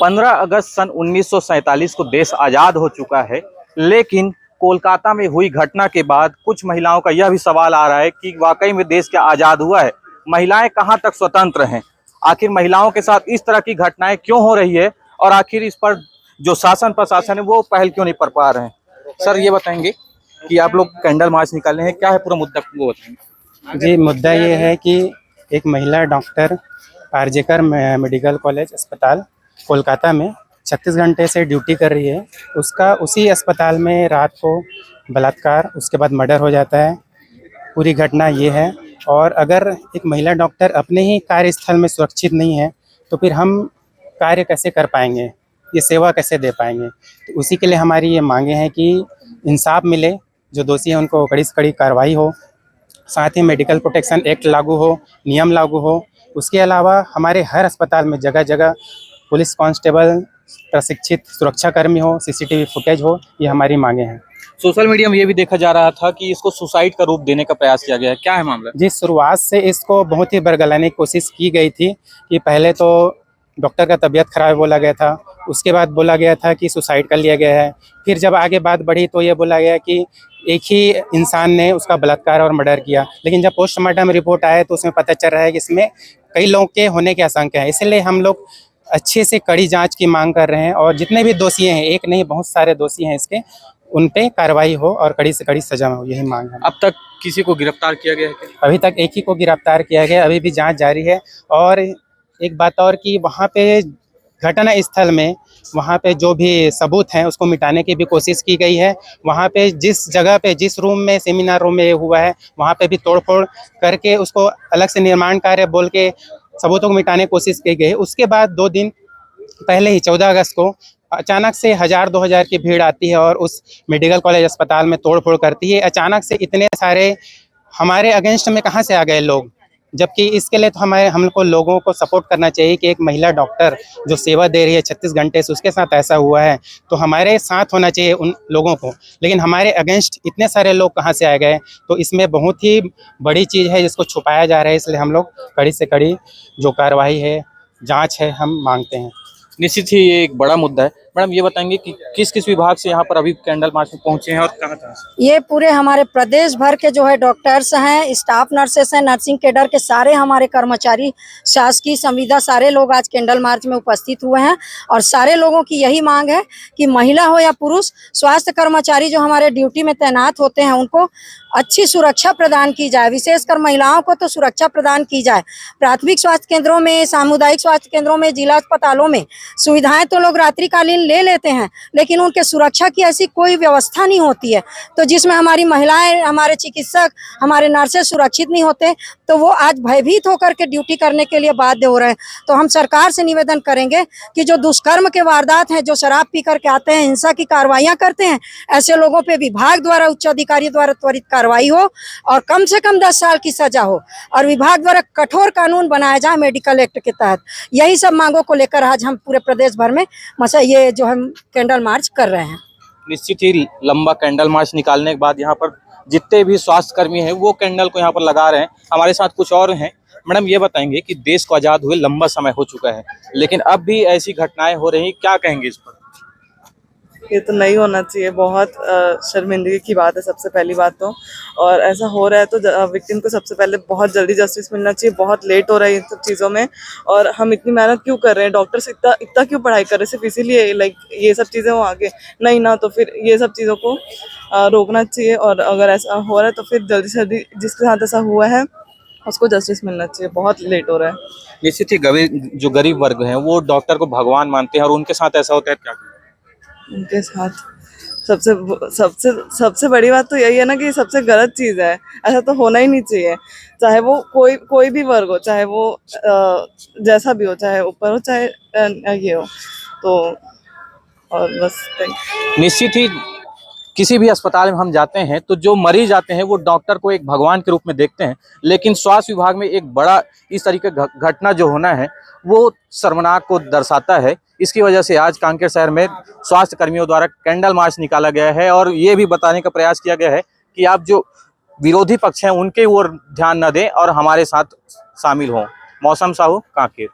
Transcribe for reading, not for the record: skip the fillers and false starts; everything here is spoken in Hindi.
15 अगस्त सन 1947 को देश आज़ाद हो चुका है, लेकिन कोलकाता में हुई घटना के बाद कुछ महिलाओं का यह भी सवाल आ रहा है कि वाकई में देश क्या आज़ाद हुआ है? महिलाएं कहां तक स्वतंत्र हैं? आखिर महिलाओं के साथ इस तरह की घटनाएं क्यों हो रही है और आखिर इस पर जो शासन प्रशासन है वो पहल क्यों नहीं कर पा रहे हैं? सर ये बताएंगे कि आप लोग कैंडल मार्च निकाले हैं, क्या है पूरा मुद्दा, वो बताएंगे। जी, मुद्दा ये है कि एक महिला डॉक्टर आरजेकर मेडिकल कॉलेज अस्पताल कोलकाता में 36 घंटे से ड्यूटी कर रही है। उसी अस्पताल में रात को बलात्कार, उसके बाद मर्डर हो जाता है। पूरी घटना ये है। और अगर एक महिला डॉक्टर अपने ही कार्यस्थल में सुरक्षित नहीं है तो फिर हम कार्य कैसे कर पाएंगे, ये सेवा कैसे दे पाएंगे? तो उसी के लिए हमारी ये मांगे हैं कि इंसाफ मिले, जो दोषी हैं उनको कड़ी से कड़ी कार्रवाई हो, साथ ही मेडिकल प्रोटेक्शन एक्ट लागू हो, नियम लागू हो। उसके अलावा हमारे हर अस्पताल में जगह जगह पुलिस कांस्टेबल, प्रशिक्षित सुरक्षाकर्मी हो, सीसीटीवी फुटेज हो, ये हमारी मांगे हैं। सोशल मीडिया में ये भी देखा जा रहा था कि इसको सुसाइड का रूप देने का प्रयास किया गया है, क्या है मामला? जी, शुरुआत से इसको बहुत ही बरगलाने की कोशिश की गई थी कि पहले तो डॉक्टर का तबीयत खराब बोला गया था, उसके बाद बोला गया था कि सुसाइड कर लिया गया है। फिर जब आगे बात बढ़ी तो ये बोला गया कि एक ही इंसान ने उसका बलात्कार और मर्डर किया। लेकिन जब पोस्टमार्टम रिपोर्ट आया तो उसमें पता चल रहा है कि इसमें कई लोगों के होने की आशंका है। इसलिए हम लोग अच्छे से कड़ी जांच की मांग कर रहे हैं और जितने भी दोषी हैं, एक नहीं बहुत सारे दोषी हैं इसके, उन पे कार्रवाई हो और कड़ी से कड़ी सजा हो, यही मांग है। अब तक किसी को गिरफ्तार किया गया है क्या? अभी तक एक ही को गिरफ्तार किया गया, अभी भी जांच जारी है। और एक बात और कि वहाँ पे घटना स्थल में वहाँ पे जो भी सबूत हैं उसको मिटाने की भी कोशिश की गई है। वहाँ पे जिस जगह पे, जिस रूम में, सेमिनार रूम में ये हुआ है, वहाँ पे भी तोड़फोड़ करके उसको अलग से निर्माण कार्य बोल के सबूतों को मिटाने की कोशिश की गई है। उसके बाद 2 दिन पहले ही 14 अगस्त को अचानक से 1000-2000 की भीड़ आती है और उस मेडिकल कॉलेज अस्पताल में तोड़फोड़ करती है। अचानक से इतने सारे हमारे अगेंस्ट में कहाँ से आ गए लोग? जबकि इसके लिए तो हमको लोगों को सपोर्ट करना चाहिए कि एक महिला डॉक्टर जो सेवा दे रही है 36 घंटे से, उसके साथ ऐसा हुआ है तो हमारे साथ होना चाहिए उन लोगों को। लेकिन हमारे अगेंस्ट इतने सारे लोग कहाँ से आ गए? तो इसमें बहुत ही बड़ी चीज़ है जिसको छुपाया जा रहा है। इसलिए हम लोग कड़ी से कड़ी जो कार्रवाई है, जाँच है, हम मांगते हैं। निश्चित ही ये एक बड़ा मुद्दा है। मैडम ये बताएंगे कि किस किस विभाग से यहाँ पर अभी कैंडल मार्च में पहुंचे हैं और कहाँ कहाँ से? ये पूरे हमारे प्रदेश भर के जो है डॉक्टर्स हैं, स्टाफ नर्सेस हैं, नर्सिंग कैडर के सारे हमारे कर्मचारी, शासकीय संविदा, सारे लोग आज कैंडल मार्च में उपस्थित हुए हैं। और सारे लोगों की यही मांग है कि महिला हो या पुरुष, स्वास्थ्य कर्मचारी जो हमारे ड्यूटी में तैनात होते हैं उनको अच्छी सुरक्षा प्रदान की जाए। विशेषकर महिलाओं को तो सुरक्षा प्रदान की जाए। प्राथमिक स्वास्थ्य केंद्रों में, सामुदायिक स्वास्थ्य केंद्रों में, जिला अस्पतालों में सुविधाएं तो लोग रात्रिकालीन ले लेते हैं, लेकिन उनके सुरक्षा की ऐसी कोई व्यवस्था नहीं होती है। तो जिसमें हमारी महिलाएं, हमारे चिकित्सक, हमारे नर्सेस सुरक्षित नहीं होते, तो वो आज भयभीत होकर के ड्यूटी करने के लिए बाध्य हो रहे हैं। तो हम सरकार से निवेदन करेंगे कि जो दुष्कर्म के वारदात हैं, जो शराब पी करके आते हैं, हिंसा की कार्रवाइयां करते हैं, ऐसे लोगों पे विभाग द्वारा, उच्च अधिकारी द्वारा त्वरित कार्रवाई हो और कम से कम 10 साल की सजा हो और विभाग द्वारा कठोर कानून बनाया जाए मेडिकल एक्ट के तहत। यही सब मांगों को लेकर आज हम पूरे प्रदेश भर में ये जो हम कैंडल मार्च कर रहे हैं। निश्चित ही लंबा कैंडल मार्च निकालने के बाद यहाँ पर जितने भी स्वास्थ्य कर्मी हैं वो कैंडल को यहाँ पर लगा रहे हैं। हमारे साथ कुछ और हैं। मैडम ये बताएंगे कि देश को आज़ाद हुए लंबा समय हो चुका है, लेकिन अब भी ऐसी घटनाएं हो रही, क्या कहेंगे इस पर? ये तो नहीं होना चाहिए, बहुत शर्मिंदगी की बात है सबसे पहली बात तो। और ऐसा हो रहा है तो विक्टिम को सबसे पहले बहुत जल्दी जस्टिस मिलना चाहिए। बहुत लेट हो रहा है इन सब चीज़ों में। और हम इतनी मेहनत क्यों कर रहे हैं? डॉक्टर्स इतना क्यों पढ़ाई कर रहे हैं? सिर्फ इसीलिए लाइक ये सब चीज़ें हो आगे नहीं ना, तो फिर ये सब चीज़ों को रोकना चाहिए। और अगर ऐसा हो रहा है तो फिर जल्दी से जल्दी जिसके साथ ऐसा हुआ है उसको जस्टिस मिलना चाहिए। बहुत लेट हो रहा है। निश्चित ही जो गरीब वर्ग हैं वो डॉक्टर को भगवान मानते हैं और उनके साथ ऐसा होता है, क्या? उनके साथ सबसे बड़ी बात तो यही है ना कि सबसे गलत चीज़ है। ऐसा तो होना ही नहीं चाहिए, चाहे वो कोई भी वर्ग हो, चाहे वो जैसा भी हो, चाहे ऊपर हो चाहे ये हो। तो और बस निश्चित ही किसी भी अस्पताल में हम जाते हैं तो जो मरीज आते हैं वो डॉक्टर को एक भगवान के रूप में देखते हैं, लेकिन स्वास्थ्य विभाग में एक बड़ा इस तरीके का घटना जो होना है वो शर्मनाक को दर्शाता है। इसकी वजह से आज कांकेर शहर में स्वास्थ्य कर्मियों द्वारा कैंडल मार्च निकाला गया है और ये भी बताने का प्रयास किया गया है कि आप जो विरोधी पक्ष हैं उनके ओर ध्यान न दें और हमारे साथ शामिल हों। मौसम साहू, कांकेर।